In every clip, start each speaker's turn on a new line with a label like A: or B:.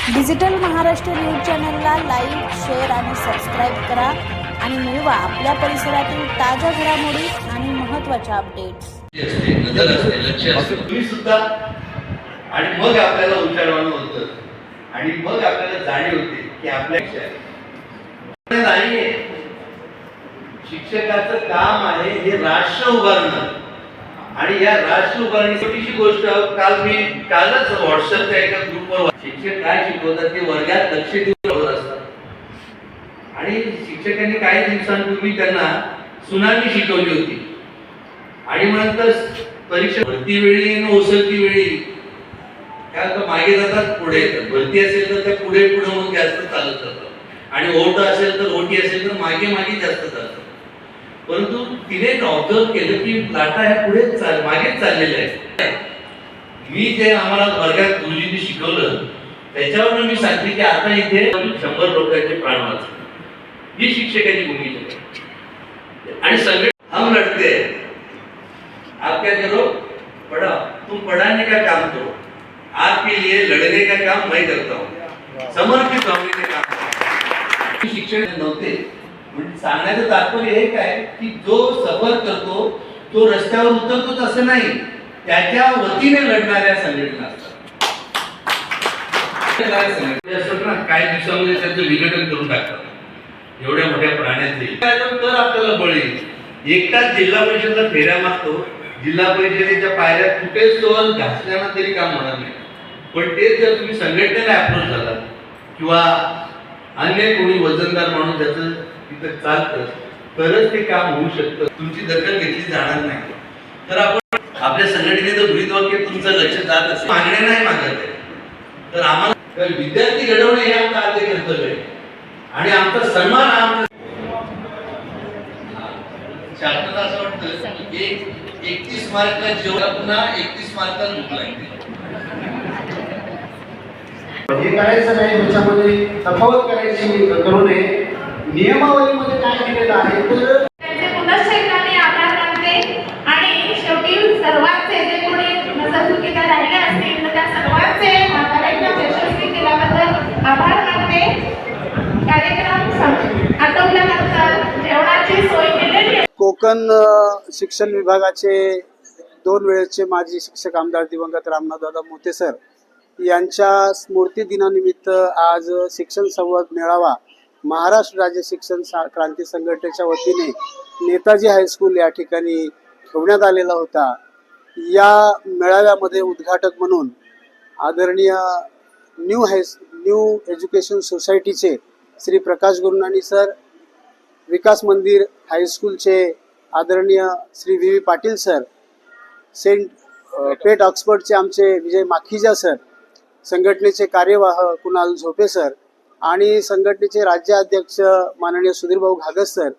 A: Digital Maharashtra news चॅनलला like, share आणि subscribe करा आणि मिळवा आपल्या परिसरातील ताज्या घडामोडी आणि महत्त्वाच्या अपडेट्स.
B: नजर असते, लक्ष असते, तुम्ही सुद्धा. आणि मग आपल्याला उच्चारवानं होतं आणि मग आपल्याला जाणीव होते की आपल्या नाहीये. शिक्षकाचं काम आहे हे राष्ट्र उभारणं. आणि या राष्ट्र उभारणी छोटीशी गोष्ट कालच व्हॉट्सअपच्या एका ग्रुपवर शिक्षक काय शिकवतात ते वर्गात लक्ष देऊन असतात. आणि शिक्षकांनी काही दिवसांपूर्वी त्यांना सुनामी शिकवली होती आणि नंतर परीक्षा भरती वेळी आणि ओसरती वेळी काय मागे जातात पुढे येतात. भरती असेल तर त्या पुढे मग जास्त चालत जातात आणि ओट असेल तर ओटी असेल तर मागे जास्त जातात. परंतु तिने ऑब्झर्व केलं की लाटा ह्या पुढे मागेच चाललेल्या आहेत. मी जे आम्हाला वर्गात गुरुजींनी शिकवलं त्याच्यावर मी सांगते की आता इथे 100 लोकांचे प्राण वाचले. ही शिक्षकाची भूमिका आहे. आणि सगळे हम लढते आप क्या करो पढ़ा, तुम पढ़ाने का काम करो, आपके लिए लड़ने का काम मैं करता हूँ, समर्पित होने का काम. शिक्षक नव्हते म्हणजे सांगण्याचं तात्पर्य हे काय की जो सफर करतो तो रस्त्यावर उतरतोच असं नाही, त्याच्या वतीने लढणाऱ्या संघटना असतात. काही दिवसामध्ये त्याचं विघटन करून टाकतात एवढ्या मोठ्या प्राण्याचे. तर आपल्याला बळ येईल. एकटाच जिल्हा परिषदला फेऱ्या मारतो, जिल्हा परिषदेच्या पायऱ्या कुठे स्टॉल घासल्यानं तरी काम होणार नाही. पण तेच जर तुम्ही संघटनेला अप्रोच झालात किंवा अन्य कोणी वजनदार माणूस ज्याचं तिथं चालतं तरच ते काम होऊ शकतं. तुमची दखल घेतली जाणार नाही. तर आपण आपल्या संघटनेचं ब्रीदवाक्य तुमचं लक्ष जात असेल, मागण्या नाही मागत आहे तर आम्हाला विद्यार्थी घडवणे हे आमचं आद्य कर्तव्य आहे आणि आमचा सन्मान आमचा शासनाला असं वाटतं की 31 मार्काला जेवढा पुन्हा 31 मार्काला भूक लागते.
C: हे करायचं नाही, त्याच्यामध्ये तफावत करायची करू नये. नियमावलीमध्ये काय केलेलं आहे तर
D: त्यांचे पुनश्चैतन्य आभार मानते. आणि शेवटी सर्वांचे जे कोणी नजरचुकीला राहिले असतील तर त्या सर्वांचे कार्यक्रम यशस्वी केल्याबद्दल आभार मानते. कार्यक्रम आटोपल्यानंतर जेवणाची सोय केलेली आहे.
E: कोकण शिक्षण विभागाचे 2 वेळेचे माजी शिक्षक आमदार दिवंगत रामनाथदादा मोते सर यांच्या स्मृती दिनानिमित्त आज शिक्षण संवाद मेळावा महाराष्ट्र राज्य शिक्षण क्रांती संघटनेच्या वतीने नेताजी हायस्कूल या ठिकाणी ठेवण्यात आलेला होता. या मेळाव्यामध्ये उद्घाटक म्हणून आदरणीय न्यू एज्युकेशन सोसायटीचे श्री प्रकाश गुरुनानी सर, विकास मंदिर हायस्कूलचे आदरणीय Shri V Patil sir, saint पेट ऑक्सफर्डचे आमचे विजय माखीजा सर, संघटनेचे कार्यवाह कुणाल झोपे सर आणि संघटनेचे राज्याध्यक्ष माननीय सुधीर भाऊ घागस सर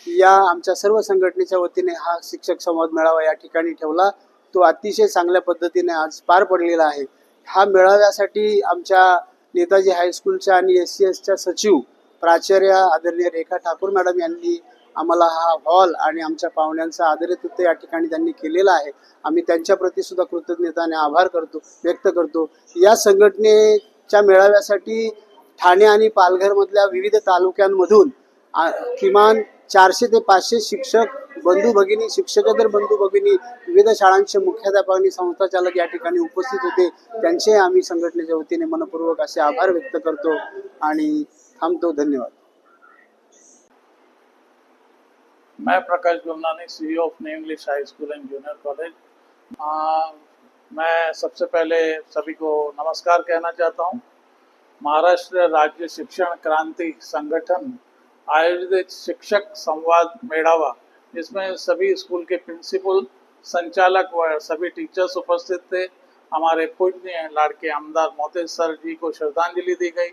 E: या आमच्या सर्व संघटनेच्या वतीने हा शिक्षक संवाद मेळावा या ठिकाणी ठेवला. तो अतिशय चांगल्या पद्धतीने आज पार पडलेला आहे. हा मेळाव्यासाठी आमच्या नेताजी हायस्कूलच्या आणि SCSच्या सचिव प्राचार्य आदरणीय रेखा ठाकूर मॅडम यांनी आम्हाला हा हॉल आणि आमच्या पाहुण्यांचा आदरातिथ्य या ठिकाणी त्यांनी केलेला आहे. आम्ही त्यांच्याप्रती सुद्धा कृतज्ञता आणि आभार व्यक्त करतो. या संघटनेच्या मेळाव्यासाठी ठाणे आणि पालघरमधल्या विविध तालुक्यांमधून किमान 400 ते 500 शिक्षक बंधू भगिनी, शिक्षकेतर बंधू भगिनी, विविध शाळांचे मुख्याध्यापक आणि संस्थाचालक या ठिकाणी उपस्थित होते. त्यांचे आम्ही संघटनेच्या वतीने मनपूर्वक असे आभार व्यक्त करतो आणि थांबतो. धन्यवाद.
F: मैं Prakash Gurnani, CEO of new English high school and junior college. मैं सबसे पहले सभी को नमस्कार कहना चाहता हूँ. महाराष्ट्र राज्य शिक्षण क्रांति संगठन आयोजित शिक्षक संवाद मेळावा, जिसमें सभी स्कूल के प्रिंसिपल, संचालक व सभी टीचर्स उपस्थित थे. हमारे पूजनीय लाड़के आमदार मोते सर जी को श्रद्धांजलि दी गई.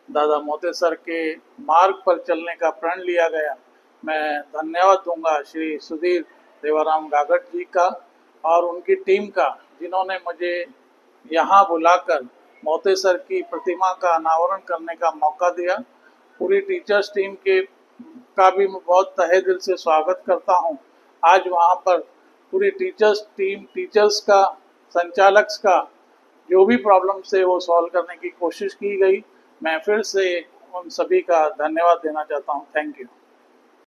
F: दादा मोते सर के मार्ग पर चलने का प्रण लिया गया. मैं धन्यवाद दूंगा श्री सुधीर देवाराम गागट जी का और उनकी टीम का, जिन्होंने मुझे यहाँ बुलाकर मोते सर की प्रतिमा का अनावरण करने का मौका दिया. पूरी टीचर्स टीम का भी मैं बहुत तहे दिल से स्वागत करता हूँ. आज वहाँ पर पूरी टीचर्स टीम, टीचर्स का, संचालक का जो भी प्रॉब्लम्स थे वो सॉल्व करने की कोशिश की गई। मैं फिर से उन सभी का धन्यवाद देना चाहता हूँ। Thank you.